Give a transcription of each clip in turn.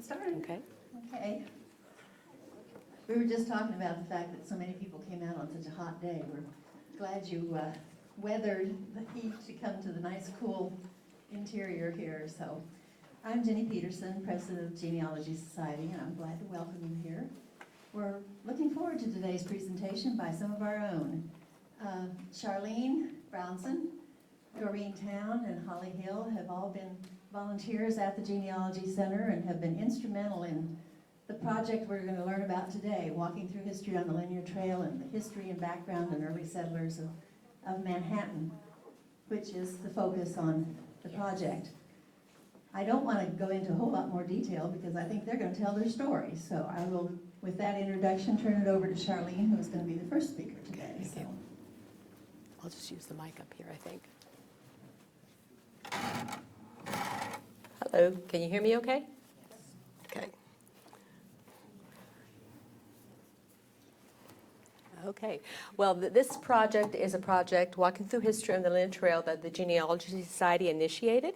get started. Okay. Okay. We were just talking about the fact that so many people came out on such a hot day. We're glad you weathered the heat to come to the nice, cool interior here. So, I'm Jenny Peterson, President of Genealogy Society, and I'm glad to welcome you here. We're looking forward to today's presentation by some of our own. Charlene Brownson, Doreen Towne, and Holly Hill have all been volunteers at the Genealogy Center and have been instrumental in the project we're going to learn about today, walking through history on the linear trail and the history and background and early settlers of Manhattan, which is the focus on the project. I don't want to go into a whole lot more detail because I think they're going to tell their story. So I will, with that introduction, turn it over to Charlene, who is going to be the first speaker today. Thank you. I'll just use the mic up here, I think. Hello, can you hear me okay? Yes. Okay. Okay, well, this project is a project, Walking Through History on the Linear Trail, that the Genealogy Society initiated.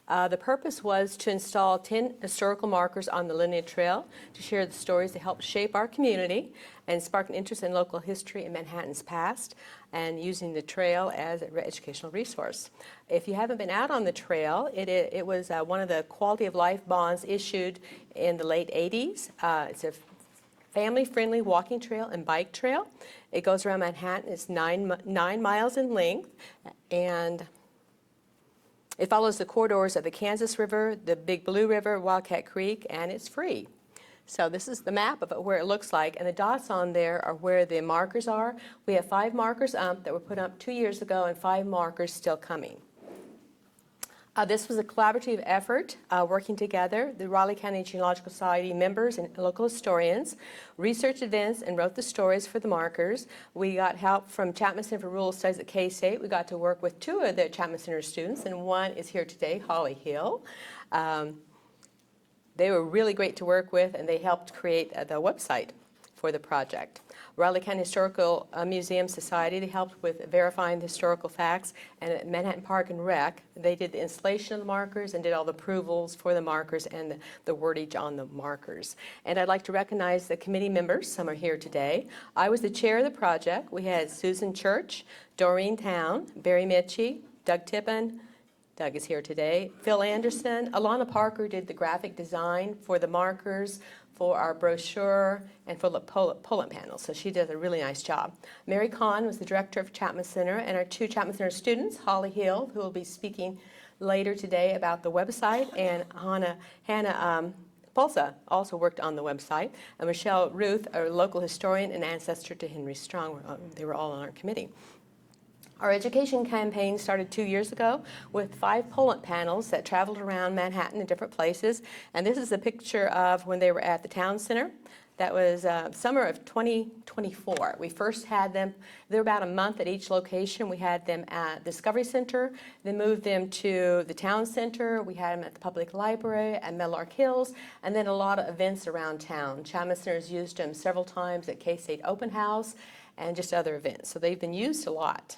The purpose was to install 10 historical markers on the linear trail to share the stories that helped shape our community and spark an interest in local history in Manhattan's past, and using the trail as an educational resource. If you haven't been out on the trail, it was one of the quality of life bonds issued in the late 80s. It's a family-friendly walking trail and bike trail. It goes around Manhattan. It's 9 miles in length, and it follows the corridors of the Kansas River, the Big Blue River, Wildcat Creek, and it's free. So this is the map of where it looks like, and the dots on there are where the markers are. We have 5 markers up that were put up 2 years ago and 5 markers still coming. This was a collaborative effort working together. The Raleigh County Genealogical Society members and local historians researched events and wrote the stories for the markers. We got help from Chapman Center for Rural Studies at K-State. We got to work with 2 of the Chapman Center students, and one is here today, Holly Hill. They were really great to work with, and they helped create the website for the project. Raleigh County Historical Museum Society, they helped with verifying the historical facts, and at Manhattan Park and Rec, they did the installation of the markers and did all the approvals for the markers and the wordage on the markers. And I'd like to recognize the committee members. Some are here today. I was the chair of the project. We had Susan Church, Doreen Towne, Barry Mitchie, Doug Tippin. Doug is here today. Phil Anderson. Alana Parker did the graphic design for the markers, for our brochure, and for the pull-up panels. So she does a really nice job. Mary Kahn was the director of Chapman Center, and our 2 Chapman Center students, Holly Hill, who will be speaking later today about the website, and Hannah Pulsa also worked on the website, and Michelle Ruth, a local historian and ancestor to Henry Strong. They were all on our committee. Our education campaign started 2 years ago with 5 pull-up panels that traveled around Manhattan in different places. And this is a picture of when they were at the town center. That was summer of 2024. We first had them, they were about a month at each location. We had them at Discovery Center, then moved them to the town center. We had them at the public library, at Meadowlark Hills, and then a lot of events around town. Chapman Center has used them several times at K-State Open House and just other events. So they've been used a lot.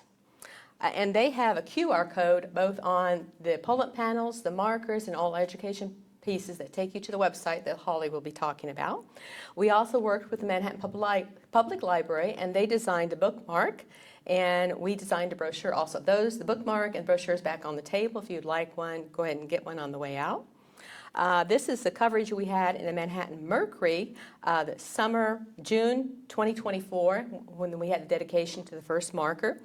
And they have a QR code both on the pull-up panels, the markers, and all education pieces that take you to the website that Holly will be talking about. We also worked with the Manhattan Public Library, and they designed a bookmark, and we designed a brochure also. The bookmark and brochure is back on the table. If you'd like one, go ahead and get one on the way out. This is the coverage we had in the Manhattan Mercury the summer, June 2024, when we had the dedication to the first marker.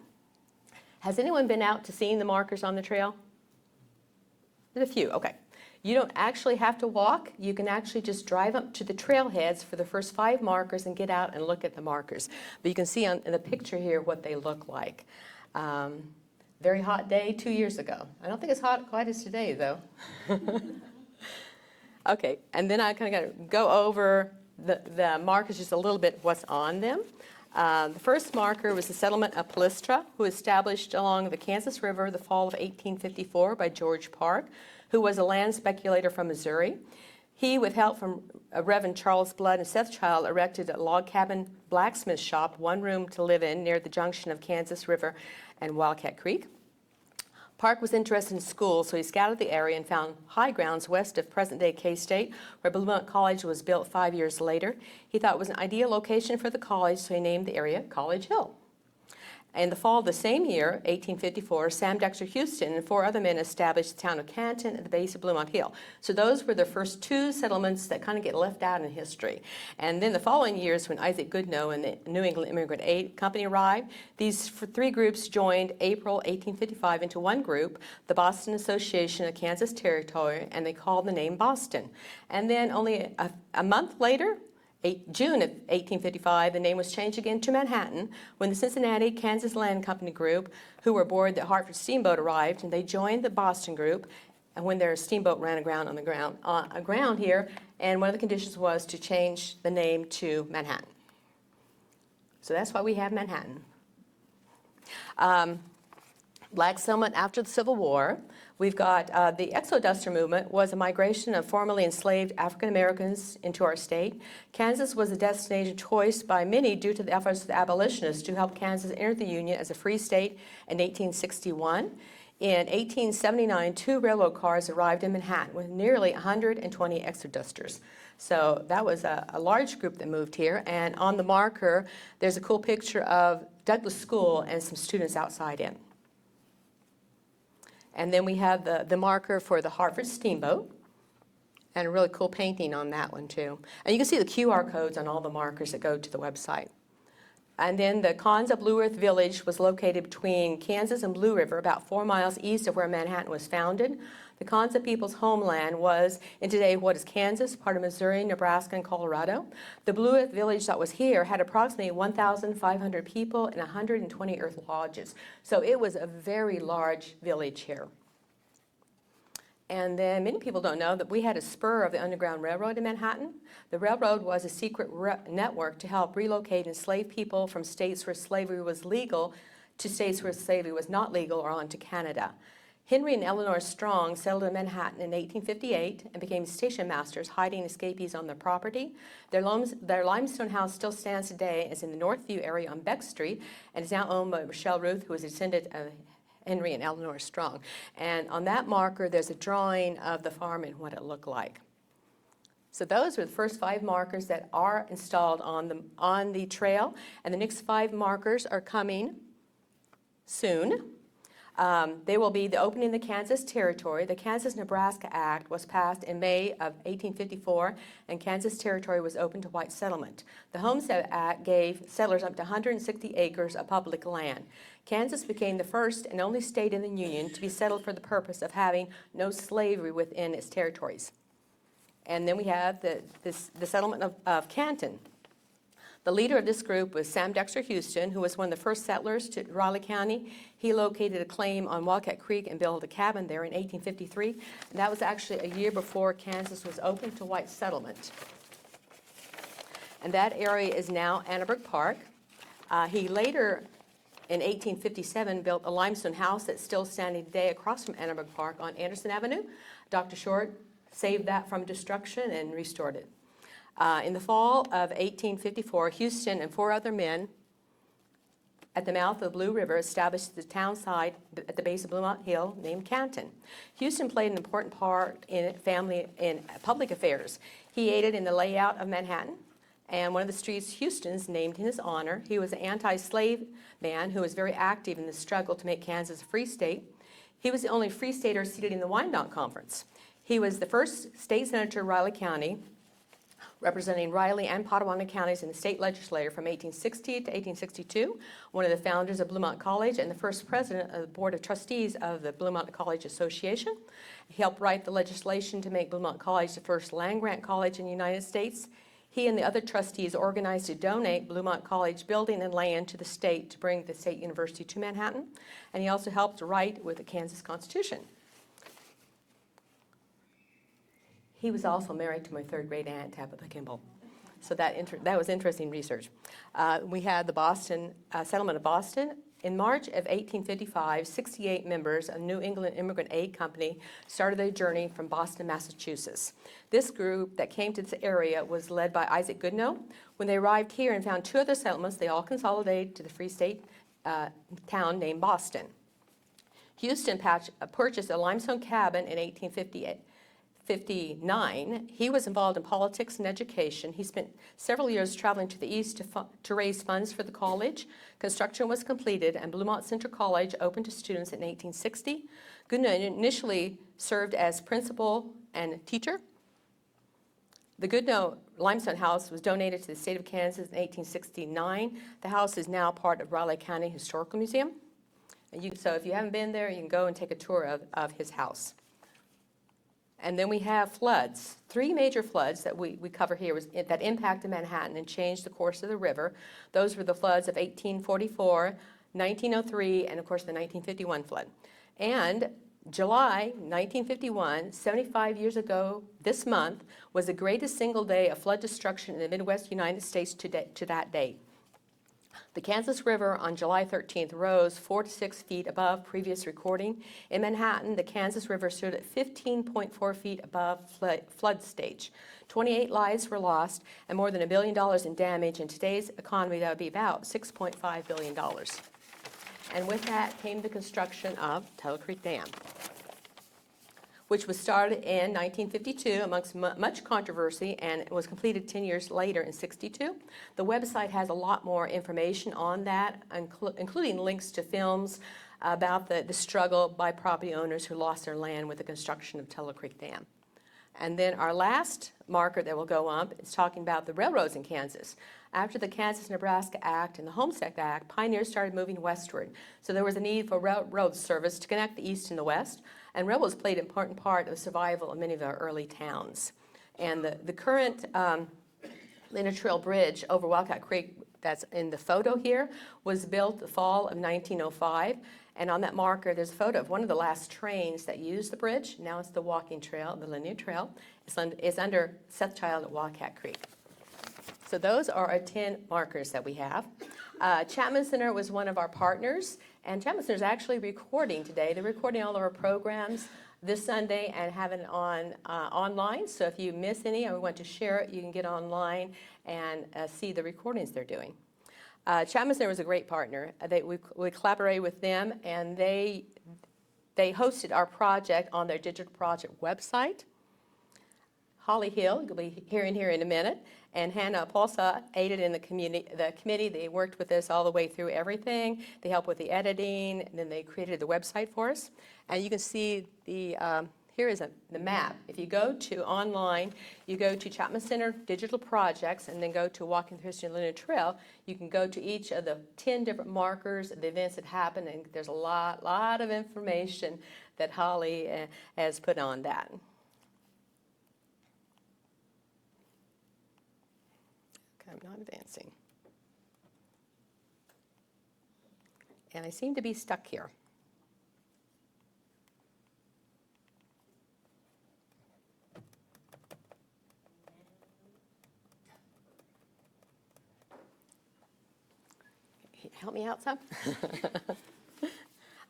Has anyone been out to seeing the markers on the trail? There's a few, okay. You don't actually have to walk. You can actually just drive up to the trailheads for the first 5 markers and get out and look at the markers. But you can see in the picture here what they look like. Very hot day 2 years ago. I don't think it's hot quite as today, though. Okay, and then I kind of got to go over the markers just a little bit, what's on them. The first marker was the settlement of Pallistra, who was established along the Kansas River the fall of 1854 by George Park, who was a land speculator from Missouri. He, with help from Reverend Charles Blood and Seth Child, erected a log cabin blacksmith shop, 1 room to live in, near the junction of Kansas River and Wildcat Creek. Park was interested in schools, so he scouted the area and found high grounds west of present-day K-State, where Bluemont College was built 5 years later. He thought it was an ideal location for the college, so he named the area College Hill. In the fall of the same year, 1854, Sam Dexter Houston and 4 other men established the town of Canton at the base of Bluemont Hill. So those were the first 2 settlements that kind of get left out in history. And then the following years, when Isaac Goodnow and the New England Immigrant Aid Company arrived, these 3 groups joined April 1855 into one group, the Boston Association of Kansas Territory, and they called the name Boston. And then only a month later, June of 1855, the name was changed again to Manhattan when the Cincinnati Kansas Land Company group, who were aboard the Hartford steamboat, arrived, and they joined the Boston group. And when their steamboat ran aground on the ground here, and one of the conditions was to change the name to Manhattan. So that's why we have Manhattan. Black settlement after the Civil War. We've got the Exoduster movement was a migration of formerly enslaved African Americans into our state. Kansas was a destination choice by many due to the efforts of the abolitionists to help Kansas enter the Union as a free state in 1861. In 1879, 2 railroad cars arrived in Manhattan with nearly 120 Exodusters. So that was a large group that moved here. And on the marker, there's a cool picture of Douglas School and some students outside in. And then we have the marker for the Hartford Steamboat, and a really cool painting on that one too. And you can see the QR codes on all the markers that go to the website. And then the Konza Blue Earth Village was located between Kansas and Blue River, about 4 miles east of where Manhattan was founded. The Konza people's homeland was in today what is Kansas, part of Missouri, Nebraska, and Colorado. The Blue Earth Village that was here had approximately 1,500 people and 120 earth lodges. So it was a very large village here. And then many people don't know that we had a spur of the Underground Railroad in Manhattan. The railroad was a secret network to help relocate enslaved people from states where slavery was legal to states where slavery was not legal or on to Canada. Henry and Eleanor Strong settled in Manhattan in 1858 and became station masters, hiding escapees on their property. Their limestone house still stands today. It's in the Northview area on Beck Street and is now owned by Rochelle Ruth, who is a descendant of Henry and Eleanor Strong. And on that marker, there's a drawing of the farm and what it looked like. So those are the first 5 markers that are installed on the trail. And the next 5 markers are coming soon. They will be the opening of the Kansas Territory. The Kansas-Nebraska Act was passed in May of 1854, and Kansas Territory was opened to white settlement. The Homestead Act gave settlers up to 160 acres of public land. Kansas became the first and only state in the Union to be settled for the purpose of having no slavery within its territories. And then we have the settlement of Canton. The leader of this group was Sam Dexter Houston, who was one of the first settlers to Raleigh County. He located a claim on Wildcat Creek and built a cabin there in 1853. And that was actually a year before Kansas was open to white settlement. And that area is now Annenberg Park. He later, in 1857, built a limestone house that's still standing today across from Annenberg Park on Anderson Avenue. Dr. Short saved that from destruction and restored it. In the fall of 1854, Houston and 4 other men at the mouth of the Blue River established the town site at the base of Bluemont Hill named Canton. Houston played an important part in public affairs. He aided in the layout of Manhattan, and one of the streets Houston's named in his honor. He was an anti-slave man who was very active in the struggle to make Kansas a free state. He was the only free stater seated in the Wyandotte Conference. He was the first state senator of Raleigh County, representing Riley and Potawatomi counties in the state legislature from 1860 to 1862, one of the founders of Bluemont College and the first president of the Board of Trustees of the Bluemont College Association. He helped write the legislation to make Bluemont College the first land-grant college in the United States. He and the other trustees organized to donate Bluemont College building and land to the state to bring the state university to Manhattan, and he also helped write with the Kansas Constitution. He was also married to my 3rd great aunt, Tabitha Kimball. So that was interesting research. We had the Boston settlement of Boston. In March of 1855, 68 members of New England Immigrant Aid Company started their journey from Boston, Massachusetts. This group that came to this area was led by Isaac Goodnow. When they arrived here and found 2 other settlements, they all consolidated to the free state town named Boston. Houston purchased a limestone cabin in 1859. He was involved in politics and education. He spent several years traveling to the east to raise funds for the college. Construction was completed, and Bluemont Center College opened to students in 1860. Goodnow initially served as principal and teacher. The Goodnow limestone house was donated to the state of Kansas in 1869. The house is now part of Raleigh County Historical Museum. And so if you haven't been there, you can go and take a tour of his house. And then we have floods. 3 major floods that we cover here that impacted Manhattan and changed the course of the river. Those were the floods of 1844, 1903, and of course the 1951 flood. And July 1951, 75 years ago this month, was the greatest single day of flood destruction in the Midwest United States to that date. The Kansas River on July 13th rose 4 to 6 feet above previous recording. In Manhattan, the Kansas River stood at 15.4 feet above flood stage. 28 lives were lost and more than $1 billion in damage. In today's economy, that would be about $6.5 billion. And with that came the construction of Tuttle Creek Dam, which was started in 1952 amongst much controversy, and it was completed 10 years later in 62. The website has a lot more information on that, including links to films about the struggle by property owners who lost their land with the construction of Tuttle Creek Dam. And then our last marker that will go up is talking about the railroads in Kansas. After the Kansas-Nebraska Act and the Homestead Act, pioneers started moving westward. So there was a need for railroad service to connect the East and the West, and railroads played an important part of the survival of many of our early towns. And the current Linear Trail Bridge over Wildcat Creek that's in the photo here was built the fall of 1905. And on that marker, there's a photo of one of the last trains that used the bridge. Now it's the walking trail, the linear trail. It's under Seth Child at Wildcat Creek. So those are our 10 markers that we have. Chapman Center was one of our partners, and Chapman Center is actually recording today. They're recording all of our programs this Sunday and having it on online. So if you miss any or want to share it, you can get online and see the recordings they're doing. Chapman Center was a great partner. We collaborated with them, and they hosted our project on their digital project website. Holly Hill, you'll be hearing here in a minute, and Hannah Paulsa aided in the committee. They worked with us all the way through everything. They helped with the editing, and then they created the website for us. And you can see here is the map. If you go to online, you go to Chapman Center Digital Projects, and then go to Walking Through History and Linear Trail. You can go to each of the 10 different markers, the events that happened, and there's a lot of information that Holly has put on that. I'm not advancing. And I seem to be stuck here. Help me out some?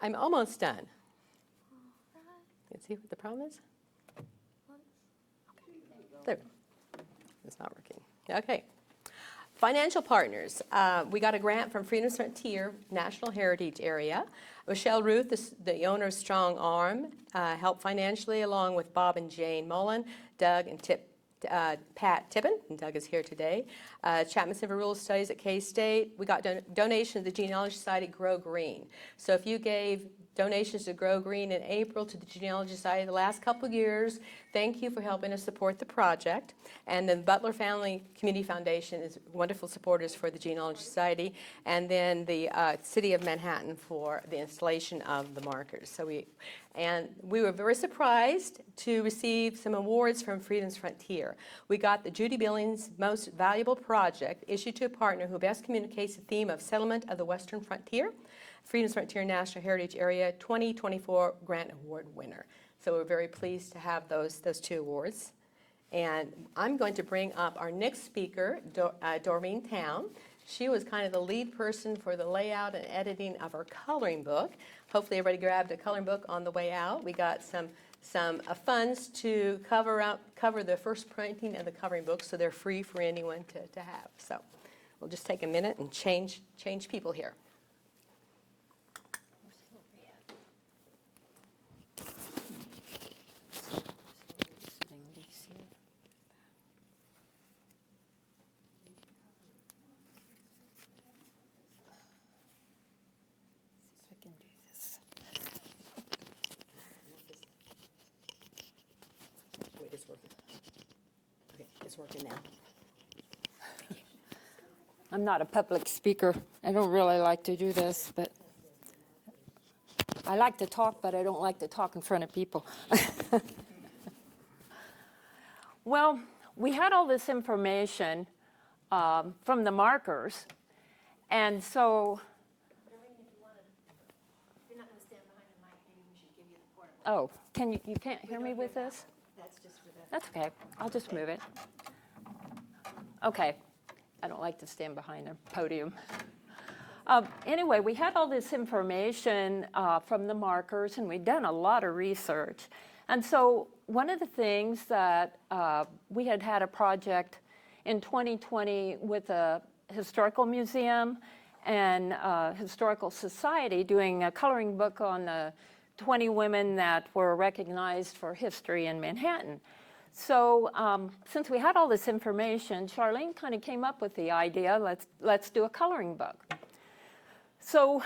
I'm almost done. Let's see what the problem is. There. It's not working. Okay. Financial partners. We got a grant from Freedom's Frontier National Heritage Area. Michelle Ruth, the owner of Strong Arm, helped financially along with Bob and Jane Mullen, Doug and Pat Tippin, and Doug is here today. Chapman Center Rural Studies at K-State. We got donations to the Genealogy Society Grow Green. So if you gave donations to Grow Green in April to the Genealogy Society the last couple of years, thank you for helping us support the project. And the Butler Family Community Foundation is wonderful supporters for the Genealogy Society, and then the City of Manhattan for the installation of the markers. So we were very surprised to receive some awards from Freedom's Frontier. We got the Judy Billings Most Valuable Project issued to a partner who best communicates the theme of settlement of the Western Frontier, Freedom's Frontier National Heritage Area 2024 Grant Award winner. So we're very pleased to have those 2 awards. And I'm going to bring up our next speaker, Doreen Towne. She was kind of the lead person for the layout and editing of our coloring book. Hopefully everybody grabbed a coloring book on the way out. We got some funds to cover the first printing of the coloring book, so they're free for anyone to have. So we'll just take a minute and change people here. it's working now. I'm not a public speaker. I don't really like to do this, but I like to talk, but I don't like to talk in front of people. Well, we had all this information from the markers, and so. Doreen, if you're not going to stand behind the mic, maybe we should give you the portable. Oh, you can't hear me with this? That's just for that. That's okay. I'll just move it. Okay. I don't like to stand behind a podium. Anyway, we had all this information from the markers, and we'd done a lot of research. And so one of the things that we had a project in 2020 with a historical museum and historical society doing a coloring book on the 20 women that were recognized for history in Manhattan. So since we had all this information, Charlene kind of came up with the idea, let's do a coloring book. So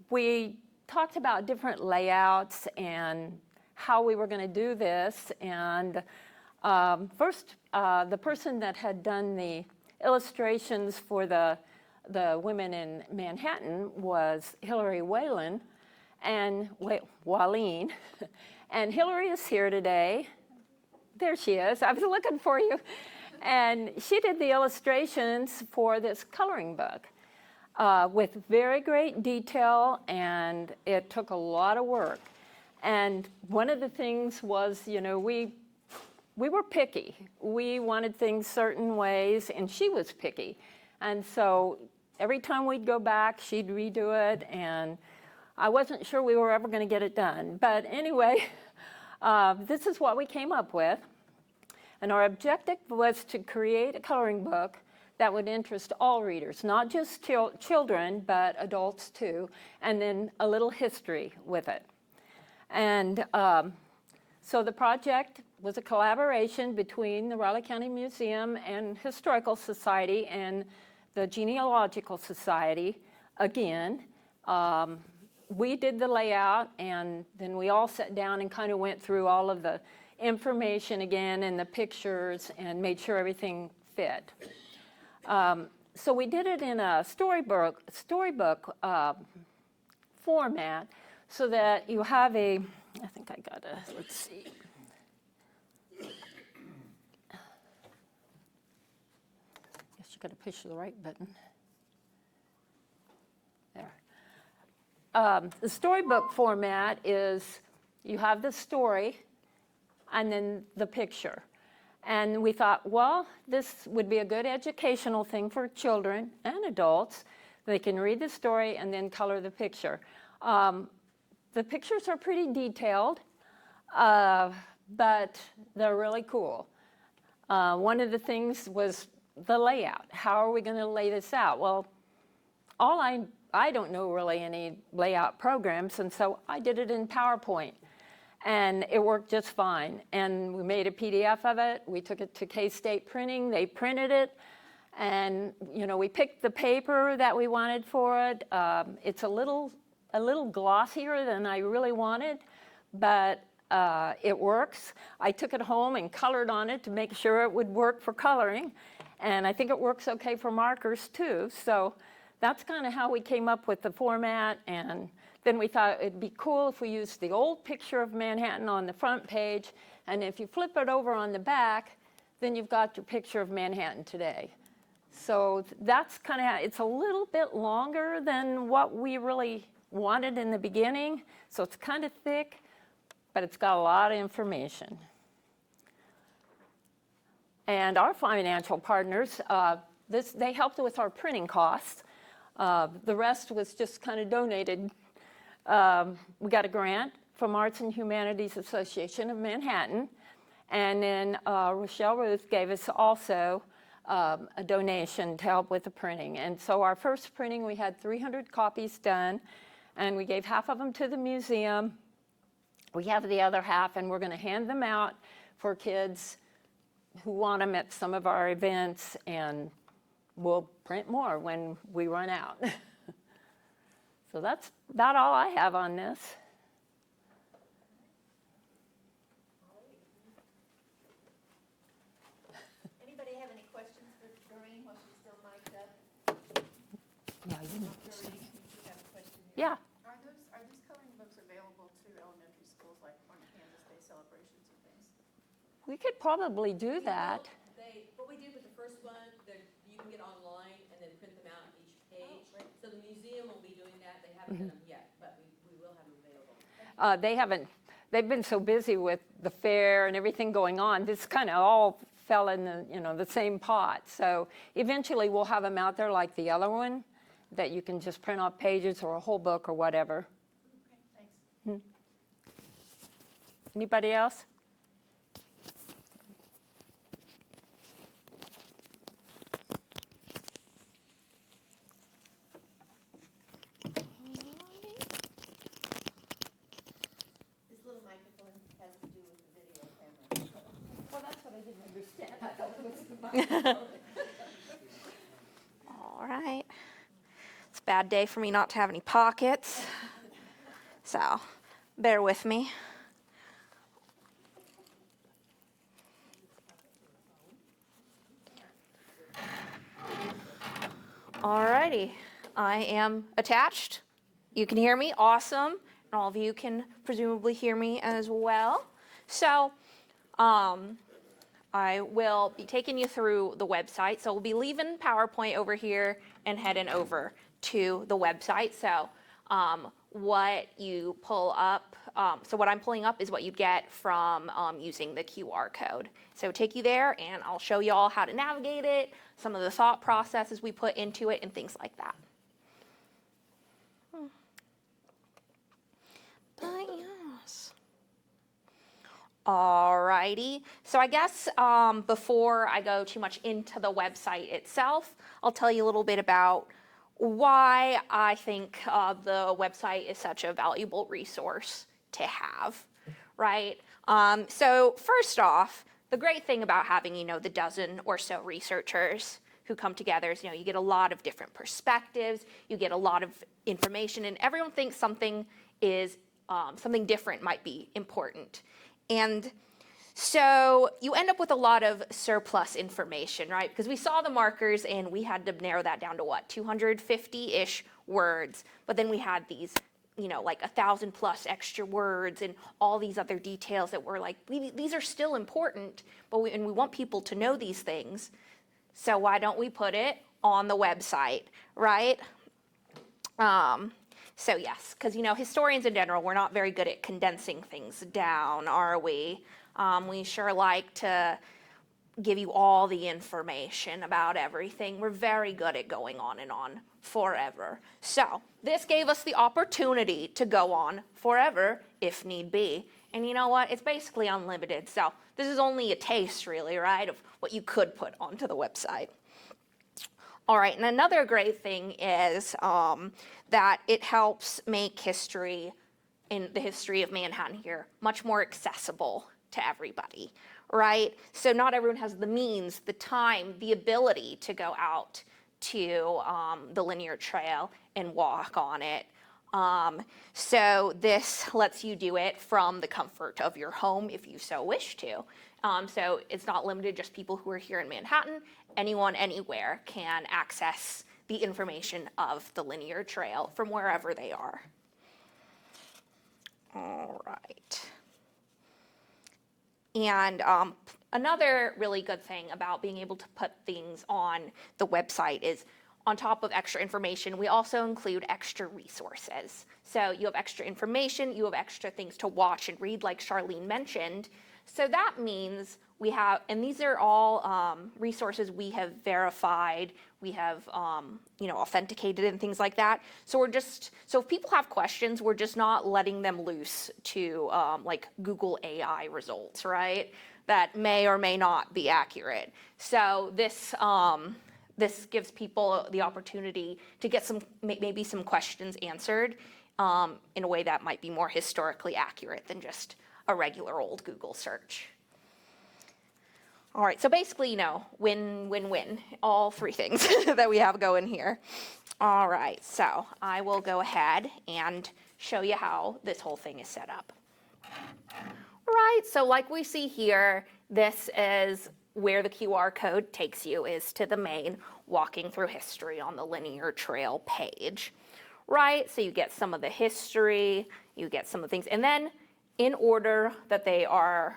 we talked about different layouts and how we were going to do this. And first, the person that had done the illustrations for the women in Manhattan was Hillary Whalen and Waleen. And Hillary is here today. There she is. I was looking for you. And she did the illustrations for this coloring book with very great detail, and it took a lot of work. And one of the things was, you know, we were picky. We wanted things certain ways, and she was picky. And so every time we'd go back, she'd redo it, and I wasn't sure we were ever going to get it done. But anyway, this is what we came up with. And our objective was to create a coloring book that would interest all readers, not just children, but adults too, and then a little history with it. And so the project was a collaboration between the Raleigh County Museum and Historical Society and the Genealogical Society. Again, we did the layout, and then we all sat down and kind of went through all of the information again and the pictures and made sure everything fit. So we did it in a storybook format so that you have I think I got let's see. Guess you got to push the right button. There. The storybook format is you have the story and then the picture. And we thought, well, this would be a good educational thing for children and adults. They can read the story and then color the picture. The pictures are pretty detailed, but they're really cool. One of the things was the layout. How are we going to lay this out? Well, I don't know really any layout programs, and so I did it in PowerPoint. And it worked just fine. And we made a PDF of it. We took it to K-State Printing. They printed it. And, you know, we picked the paper that we wanted for it. It's a little glossier than I really wanted, but it works. I took it home and colored on it to make sure it would work for coloring. And I think it works okay for markers, too. So that's kind of how we came up with the format. And then we thought it'd be cool if we used the old picture of Manhattan on the front page, and if you flip it over on the back, then you've got your picture of Manhattan today. So that's kind of how, it's a little bit longer than what we really wanted in the beginning, so it's kind of thick, but it's got a lot of information. And our financial partners, they helped with our printing costs. The rest was just kind of donated. We got a grant from Arts and Humanities Association of Manhattan, and then Rochelle Ruth gave us also a donation to help with the printing. And so our first printing, we had 300 copies done, and we gave half of them to the museum. We have the other half, and we're going to hand them out for kids who want them at some of our events, and we'll print more when we run out. So that's about all I have on this. Yeah. Are these coloring books available to elementary schools, like on Kansas Day celebrations and things? We could probably do that. What we did with the first one, you can get online and then print them out each page. So the museum will be doing that. They haven't done them yet, but we will have them available. They haven't, they've been so busy with the fair and everything going on, this kind of all fell in the same pot. So eventually we'll have them out there like the yellow one, that you can just print off pages or a whole book or whatever. Okay, thanks. Anybody else? This little microphone has to do with the video camera. Well, that's what I didn't understand. I thought it was the microphone. All right. It's a bad day for me not to have any pockets. So, bear with me. All righty. I am attached. You can hear me. Awesome. And all of you can presumably hear me as well. So, I will be taking you through the website. So we'll be leaving PowerPoint over here and heading over to the website. So what you pull up, so what I'm pulling up is what you get from using the QR code. So take you there and I'll show you all how to navigate it, some of the thought processes we put into it and things like that. But yes. Alrighty, so I guess before I go too much into the website itself, I'll tell you a little bit about why I think the website is such a valuable resource to have, right? So first off, the great thing about having, the dozen or so researchers who come together is, you get a lot of different perspectives, you get a lot of information, and everyone thinks something different might be important. And so you end up with a lot of surplus information, right? Because we saw the markers and we had to narrow that down to what, 250-ish words. But then we had these, like 1,000 plus extra words and all these other details that were like, these are still important, but we want people to know these things. So why don't we put it on the website, right? So yes, because historians in general, we're not very good at condensing things down, are we? We sure like to give you all the information about everything. We're very good at going on and on forever. So this gave us the opportunity to go on forever if need be. And you know what? It's basically unlimited. So this is only a taste, really, right, of what you could put onto the website. All right, and another great thing is that it helps make history, in the history of Manhattan here, much more accessible to everybody, right? So not everyone has the means, the time, the ability to go out to the linear trail and walk on it. So this lets you do it from the comfort of your home if you so wish to. So it's not limited just people who are here in Manhattan. Anyone, anywhere can access the information of the linear trail from wherever they are. All right. And another really good thing about being able to put things on the website is, on top of extra information, we also include extra resources. So you have extra information, you have extra things to watch and read, like Charlene mentioned. So that means we have, and these are all resources we have verified, we have authenticated and things like that. So so if people have questions, we're just not letting them loose to like Google AI results, right? That may or may not be accurate. So this gives people the opportunity to get maybe some questions answered in a way that might be more historically accurate than just a regular old Google search. All right, so basically, win-win-win, all three things that we have going here. All right, so I will go ahead and show you how this whole thing is set up. Right, so like we see here, this is where the QR code takes you is to the main Walking Through History on the Linear Trail page, right? So you get some of the history, you get some of the things, and then in order that they are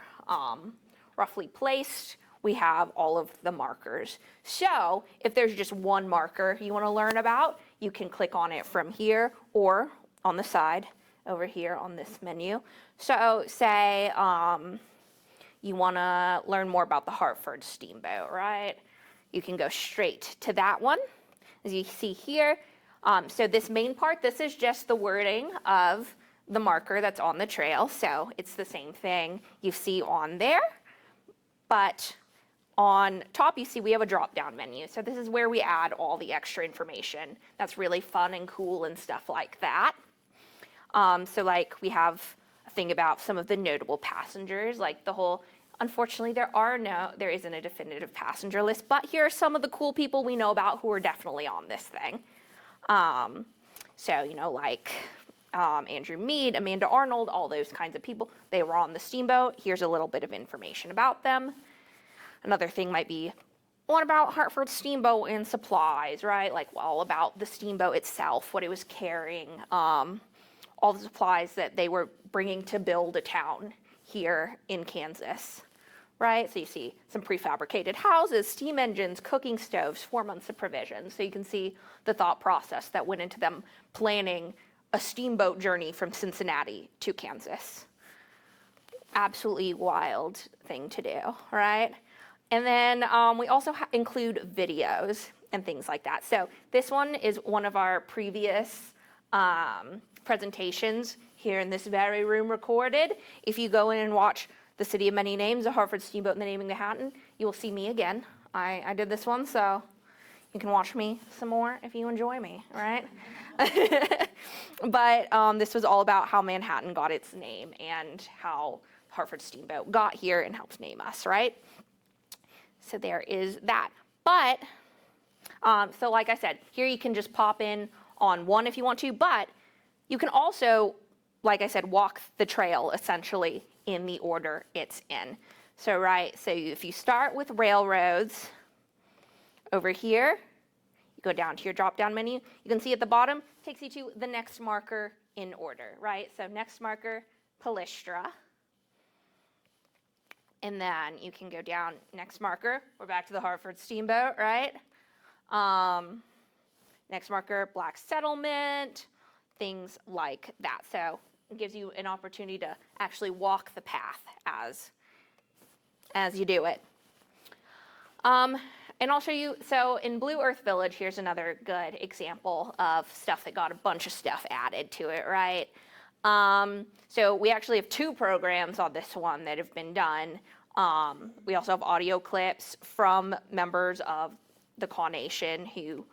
roughly placed, we have all of the markers. So if there's just one marker you want to learn about, you can click on it from here or on the side over here on this menu. So say you want to learn more about the Hartford Steamboat, right? You can go straight to that one, as you see here. So this main part, this is just the wording of the marker that's on the trail. So it's the same thing you see on there, but on top, you see we have a drop-down menu. So this is where we add all the extra information. That's really fun and cool and stuff like that. So like we have a thing about some of the notable passengers, like the whole, unfortunately there isn't a definitive passenger list, but here are some of the cool people we know about who are definitely on this thing. So, you know, like Andrew Meade, Amanda Arnold, all those kinds of people, they were on the steamboat. Here's a little bit of information about them. Another thing might be, what about Hartford Steamboat and supplies, right? Like, well, about the steamboat itself, what it was carrying, all the supplies that they were bringing to build a town here in Kansas, right? So you see some prefabricated houses, steam engines, cooking stoves, 4 months of provisions. So you can see the thought process that went into them planning a steamboat journey from Cincinnati to Kansas. Absolutely wild thing to do, right? And then we also include videos and things like that. So this one is one of our previous presentations here in this very room recorded. If you go in and watch The City of Many Names, The Hartford Steamboat and the Naming of Manhattan, you will see me again. I did this one, so you can watch me some more if you enjoy me, right? But this was all about how Manhattan got its name and how Hartford Steamboat got here and helped name us, right? So there is that. But, so like I said, here you can just pop in on one if you want to, but you can also, like I said, walk the trail essentially in the order it's in. So, right, so if you start with railroads over here, you go down to your drop-down menu, you can see at the bottom, takes you to the next marker in order, right? So next marker, Palestra. And then you can go down, next marker, we're back to the Hartford Steamboat, right? Next marker, Black Settlement, things like that. So it gives you an opportunity to actually walk the path as you do it. And I'll show you, so in Blue Earth Village, here's another good example of stuff that got a bunch of stuff added to it, right? So we actually have 2 programs on this one that have been done. We also have audio clips from members of the Kaw Nation who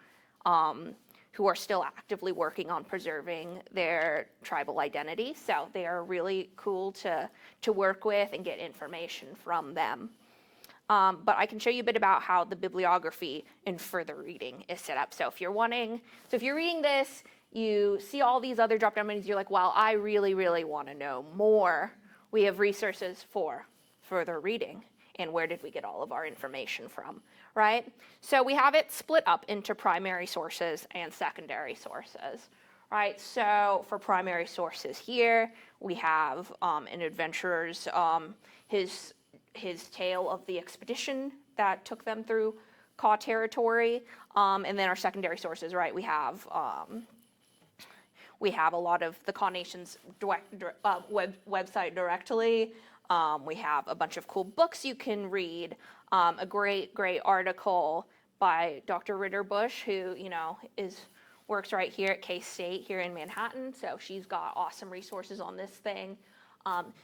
are still actively working on preserving their tribal identity. So they are really cool to work with and get information from them. But I can show you a bit about how the bibliography and further reading is set up. So if you're reading this, you see all these other drop-down menus, you're like, well, I really, really want to know more. We have resources for further reading. And where did we get all of our information from, right? So we have it split up into primary sources and secondary sources, right? So for primary sources here, we have an adventurer's, his tale of the expedition that took them through Kaw territory. And then our secondary sources, right? We have a lot of the Kaw Nation's website directly. We have a bunch of cool books you can read. A great article by Dr. Ritterbusch, who, you know, works right here at K-State here in Manhattan. So she's got awesome resources on this thing.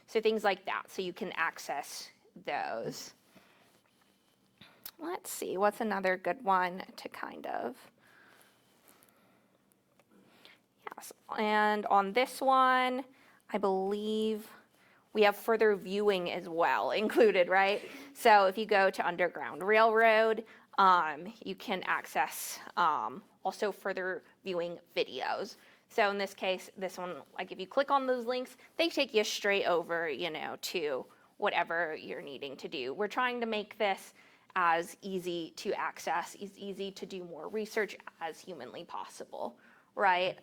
So things like that, so you can access those. Let's see, what's another good one to kind of... Yes, and on this one, I believe we have further viewing as well included, right? So if you go to Underground Railroad, you can access also further viewing videos. So in this case, this one, like if you click on those links, they take you straight over, you know, to whatever you're needing to do. We're trying to make this as easy to access, as easy to do more research as humanly possible, right?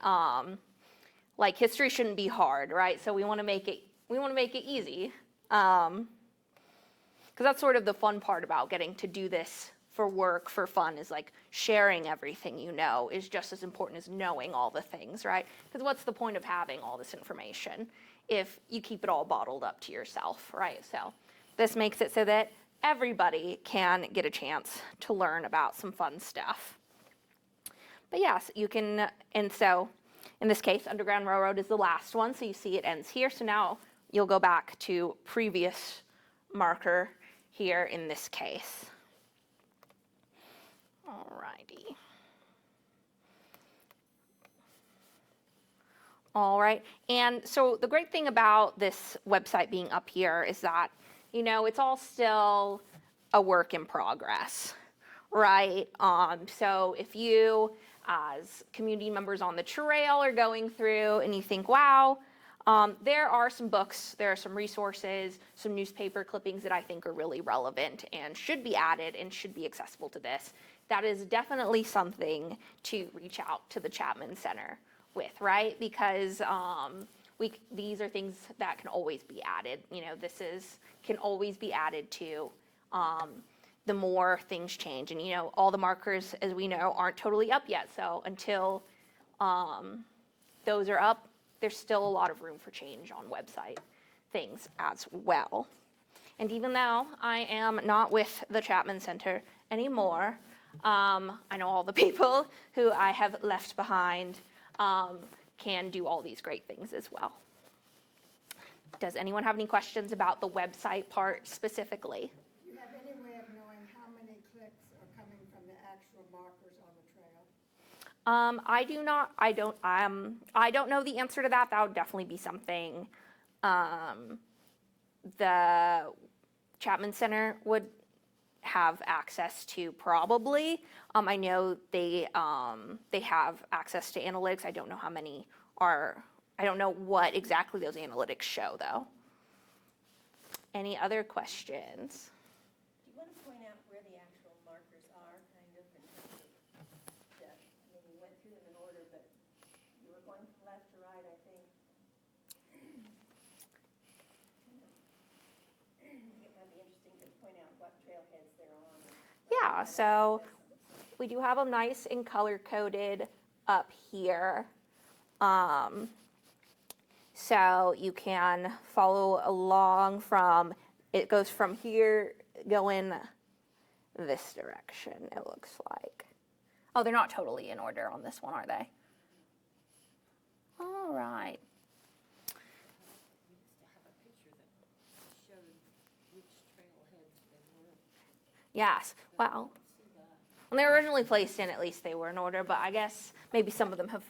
Like history shouldn't be hard, right? So we want to make it easy, because that's sort of the fun part about getting to do this for work, for fun, is like sharing everything you know is just as important as knowing all the things, right? Because what's the point of having all this information if you keep it all bottled up to yourself, right? So this makes it so that everybody can get a chance to learn about some fun stuff. But yes, you can, and so in this case, Underground Railroad is the last one, so you see it ends here. So now you'll go back to previous marker here in this case. Alrighty. All right, and so the great thing about this website being up here is that, you know, it's all still a work in progress, right? So if you, as community members on the trail, are going through and you think, wow, there are some books, there are some resources, some newspaper clippings that I think are really relevant and should be added and should be accessible to this, that is definitely something to reach out to the Chapman Center with, right? Because these are things that can always be added. You know, can always be added to the more things change. And, you know, all the markers, as we know, aren't totally up yet. So until those are up, there's still a lot of room for change on website things as well. And even though I am not with the Chapman Center anymore, I know all the people who I have left behind can do all these great things as well. Does anyone have any questions about the website part specifically? Do you have any way of knowing how many clicks are coming from the actual markers on the trail? I do not. I don't know the answer to that. That would definitely be something the Chapman Center would have access to, probably. I know they have access to analytics. I don't know how many are. I don't know what exactly those analytics show, though. Any other questions? Do you want to point out where the actual markers are, kind of, in terms of the, I mean, you went through them in order, but you were going from left to right, I think. It might be interesting to point out what trailheads they're on. Yeah, so we do have them nice and color-coded up here. So you can follow along from, it goes from here going this direction, it looks like. Oh, they're not totally in order on this one, are they? All right. Yes, well, when they were originally placed in, at least they were in order, but I guess maybe some of them have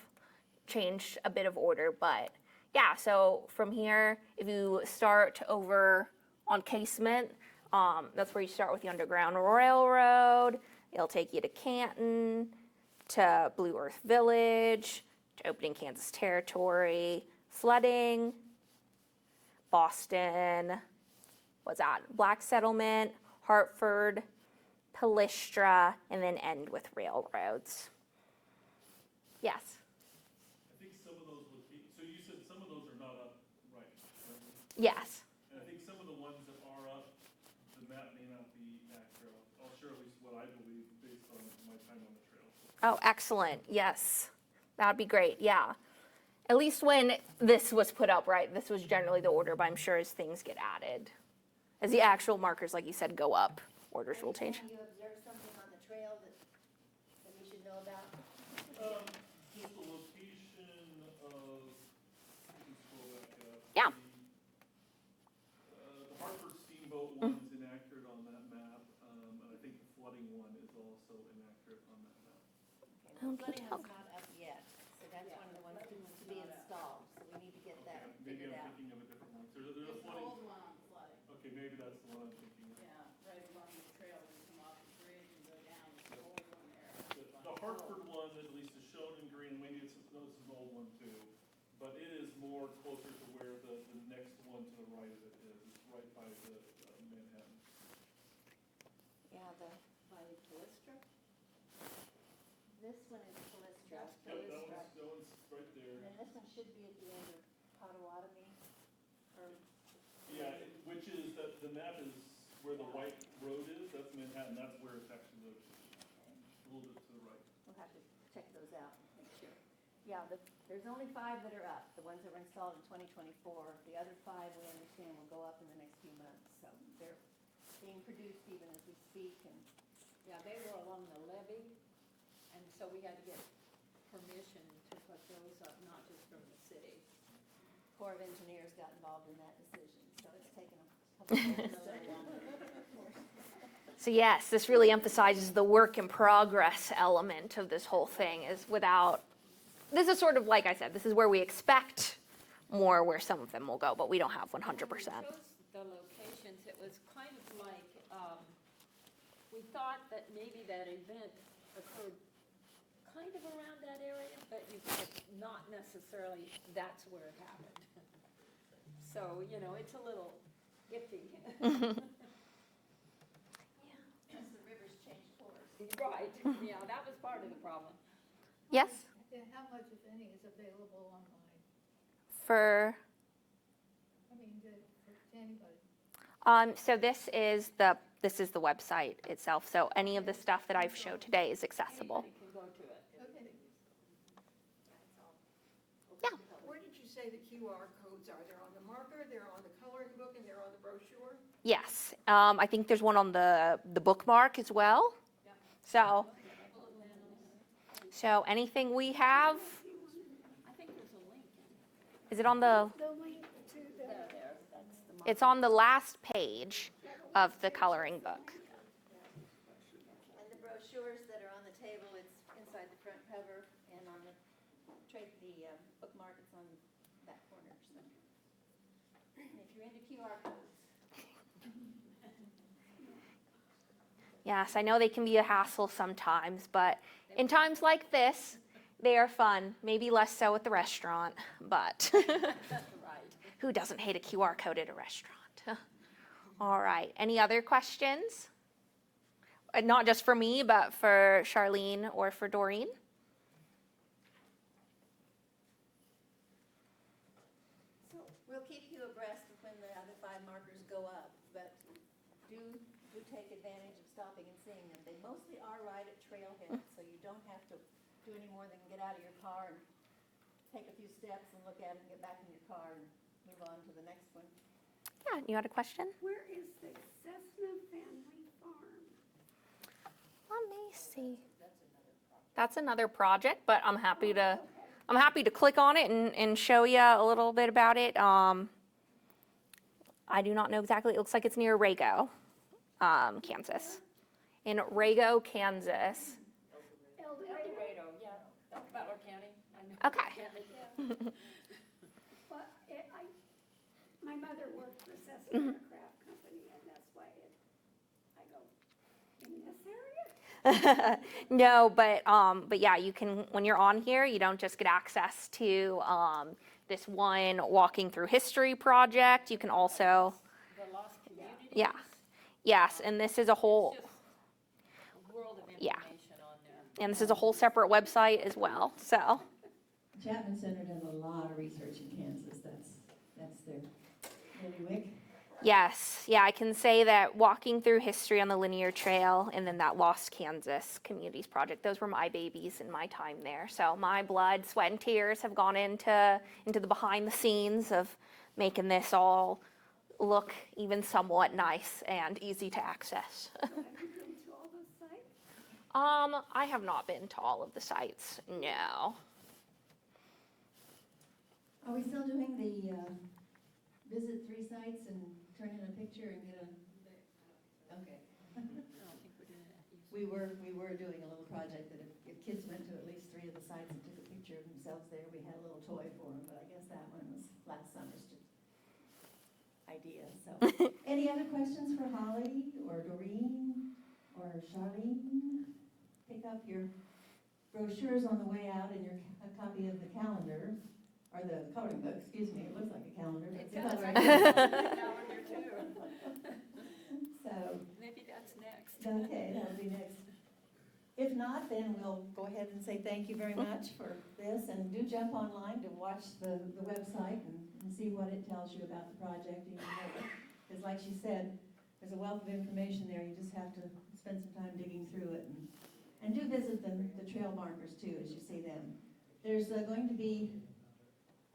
changed a bit of order, but yeah, so from here, if you start over on Casement, that's where you start with the Underground Railroad. It'll take you to Canton, to Blue Earth Village, to opening Kansas Territory, flooding, Boston, what's that? Black Settlement, Hartford, Pallistra, and then end with railroads. Yes? I think some of those would be, so you said some of those are not up right? Yes. And I think some of the ones that are up, the map may not be accurate. I'll share at least what I believe based on my time on the trail. Oh, excellent. Yes. That would be great. Yeah. At least when this was put up, right? This was generally the order, but I'm sure as things get added, as the actual markers, like you said, go up, orders will change. You observed something on the trail that we should know about? Just the location of, you can scroll back up. Yeah. The Hartford Steamboat one is inaccurate on that map, and I think the flooding one is also inaccurate on that map. Flooding one's not up yet, so that's one of the ones to be installed, so we need to get that Maybe figured I'm out. thinking of a different one. There's a flooding. One on flooding, Okay, maybe that's the one I'm thinking of. yeah, right along the trail, we come off the bridge and go down, it's the old one there. The Hartford one, at least, is shown in green, maybe it's an old one too, but it is more closer to where the next one to the right of it is. It's right by the Manhattan. Yeah, by Callistra? This one is Callistra. Yep, that one's right there. And then this one should be at the end of Potawatomi, or, Yeah, which is, the map is where the white road is, that's Manhattan, that's where it's actually located. A little bit to the right. we'll have to check those out, make sure. Yeah, there's only 5 that are up, the ones that were installed in 2024. The other 5, we understand, will go up in the next few months, so they're being produced even as we speak, and Yeah, they were along the levee, and so we had to get permission to put those up, not just from the city. Corps of Engineers got involved in that decision, so it's taken a couple of years. So yes, this really emphasizes the work in progress element of this whole thing is without, this is sort of like I said, this is where we expect more where some of them will go, but we don't have 100%. When we chose the locations, it was kind of like, we thought that maybe that event occurred kind of around that area, but it's not necessarily that's where it happened. So, it's a little iffy. As the rivers change course. Right, yeah, that was part of the problem. Yes? How much, if any, is available online? For, I mean, to anybody? so this is the website itself. So any of the stuff that I've showed today is accessible. Anybody can go to it. Okay. Yeah. Where did you say the QR codes are? They're on the marker, they're on the coloring book, and they're on the brochure? Yes. I think there's one on the bookmark as well. So anything we have, I think there's a link. is it on the, The link to the. There, that's the mark. it's on the last page of the coloring book. And the brochures that are on the table, it's inside the front cover, and on the bookmark, it's on that corner, so. And if you're into QR codes. Yes, I know they can be a hassle sometimes, but in times like this, they are fun. Maybe less so at the restaurant, but Right. who doesn't hate a QR code at a restaurant? All right, any other questions? Not just for me, but for Charlene or for Doreen? So we'll keep you abreast of when the other 5 markers go up, but do take advantage of stopping and seeing them. They mostly are right at trailheads, so you don't have to do any more than get out of your car and take a few steps and look at it and get back in your car and move on to the next one. Yeah, you had a question? Where is the Cessna Family Farm? Let me see. That's another project, but I'm happy to click on it and show you a little bit about it. I do not know exactly. It looks like it's near Rago, Kansas. In Rago, Kansas. El Dorado, yeah, that's Butler County. I know. Okay. Well, my mother worked for Cessna Aircraft Company, and that's why I go, in this area? No, but yeah, you can, when you're on here, you don't just get access to this one walking through history project. You can also, The lost communities. yeah, yes, and this is a whole, Just a world of Yeah. information on there. and this is a whole separate website as well, so. Chapman Center does a lot of research in Kansas, that's their bailiwick. Yes, yeah, I can say that walking through history on the linear trail and then that Lost Kansas Communities Project, those were my babies in my time there. So my blood, sweat, and tears have gone into the behind the scenes of making this all look even somewhat nice and easy to access. Have you been to all those sites? I have not been to all of the sites, no. Are we still doing the visit 3 sites and turn in a picture and get a, okay. I don't think we're doing that. We were doing a little project that if kids went to at least 3 of the sites and took a picture of themselves there, we had a little toy for them, but I guess that one was last summer's idea, so. Any other questions for Holly or Doreen or Charlene? Pick up your brochures on the way out and a copy of the calendar, or the coloring book, excuse me, it looks like a calendar. But it's a coloring book. Calendar too. So, Maybe that's next. Okay, that'll be next. If not, then we'll go ahead and say thank you very much for this, and do jump online to watch the website and see what it tells you about the project even more. Because like she said, there's a wealth of information there, you just have to spend some time digging through it, and do visit the trail markers too, as you see them. There's going to be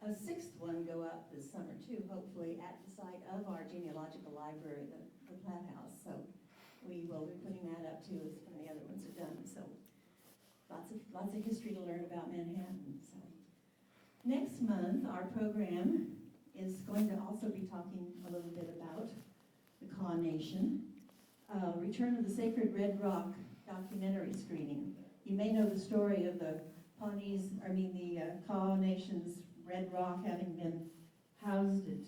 a 6th one go up this summer too, hopefully at the site of our genealogical library, the Platt House. So we will be putting that up too as when the other ones are done. So lots of history to learn about Manhattan. So next month, our program is going to also be talking a little bit about the Kaw Nation. Return of the Sacred Red Rock documentary screening. You may know the story of the Kaw Nation's Red Rock having been housed at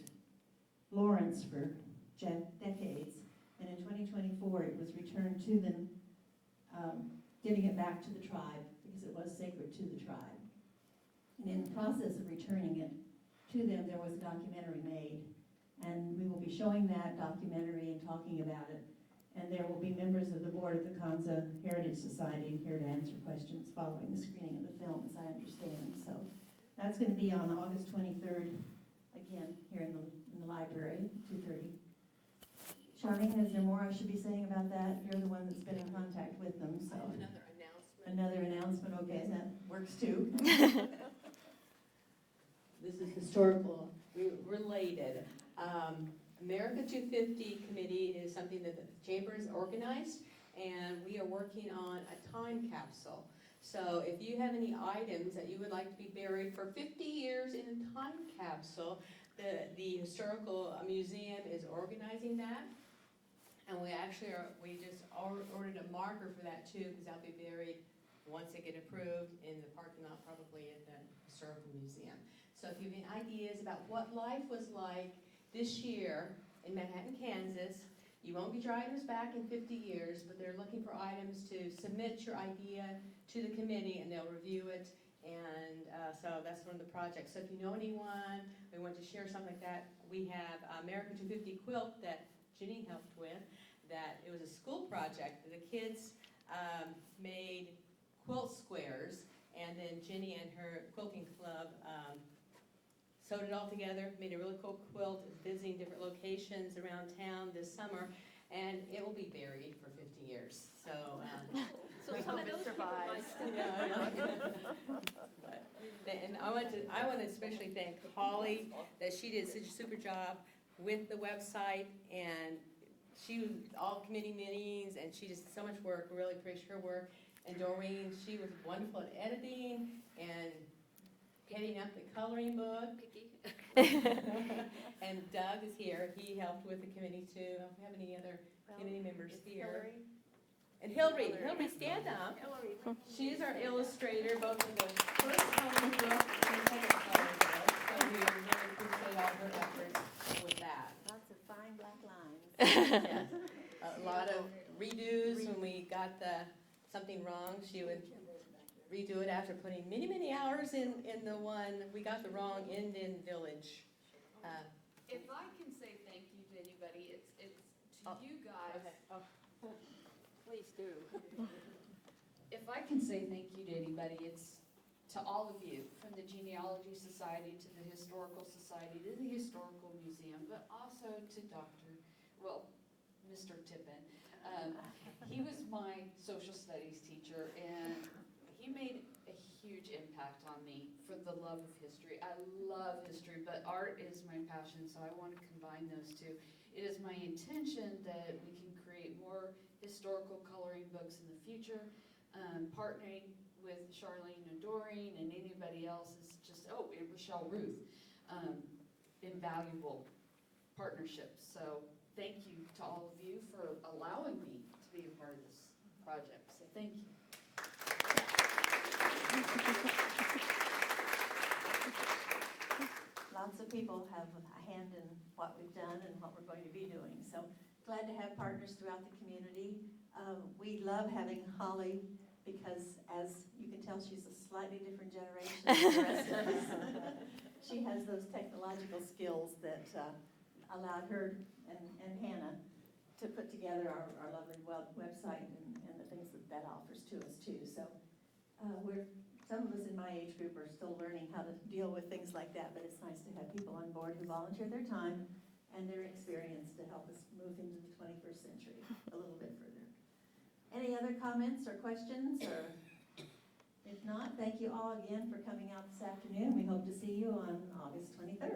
Lawrence for decades. And in 2024, it was returned to them, giving it back to the tribe because it was sacred to the tribe. And in the process of returning it to them, there was a documentary made. And we will be showing that documentary and talking about it. And there will be members of the board of the Kansa Heritage Society here to answer questions following the screening of the film, as I understand. So that's going to be on August 23rd, again, here in the library, 2:30. Charlene, is there more I should be saying about that? You're the one that's been in contact with them, so. Another announcement, okay, that works too. This is historical related. America 250 committee is something that the chamber has organized, and we are working on a time capsule. So if you have any items that you would like to be buried for 50 years in a time capsule, the historical museum is organizing that. And we just ordered a marker for that too, because they'll be buried once they get approved in the parking lot, probably at the historical museum. So if you have any ideas about what life was like this year in Manhattan, Kansas, you won't be driving us back in 50 years, but they're looking for items to submit your idea to the committee, and they'll review it. And so that's one of the projects. So if you know anyone, we want to share something like that, we have America 250 quilt that Ginny helped with. That it was a school project. The kids made quilt squares, and then Ginny and her quilting club sewed it all together, made a really cool quilt, visiting different locations around town this summer, and it will be buried for 50 years. So, So some of those survive. And I want to especially thank Holly that she did such a super job with the website, and she was all committee meetings, and she did so much work. We really appreciate her work. And Doreen, she was wonderful at editing and heading up the coloring book. And Doug is here. He helped with the committee too. I don't have any other committee members here. And Hillary, stand up. She's our illustrator, both in the first coloring book and the second coloring book. So we really appreciate all her efforts with that. Lots of fine black lines. Yes. A lot of redos when we got something wrong. She would redo it after putting many, many hours in the one. We got the wrong Indian village. If I can say thank you to anybody, it's to you guys. Okay. Oh. Please do. If I can say thank you to anybody, it's to all of you, from the Genealogy Society to the Historical Society to the Historical Museum, but also to Mr. Tippin. He was my social studies teacher, and he made a huge impact on me for the love of history. I love history, but art is my passion, so I want to combine those two. It is my intention that we can create more historical coloring books in the future. Partnering with Charlene and Doreen and anybody else is just, and Rochelle Ruth, invaluable partnerships. So thank you to all of you for allowing me to be a part of this project. So thank you. Lots of people have a hand in what we've done and what we're going to be doing. So glad to have partners throughout the community. We love having Holly because, as you can tell, she's a slightly different generation than the rest of us. She has those technological skills that allowed her and Hannah to put together together our lovely website and the things that that offers to us too. So some of us in my age group are still learning how to deal with things like that, but it's nice to have people on board who volunteer their time and their experience to help us move into the 21st century a little bit further. Any other comments or questions? Or if not, thank you all again for coming out this afternoon. We hope to see you on August 23rd.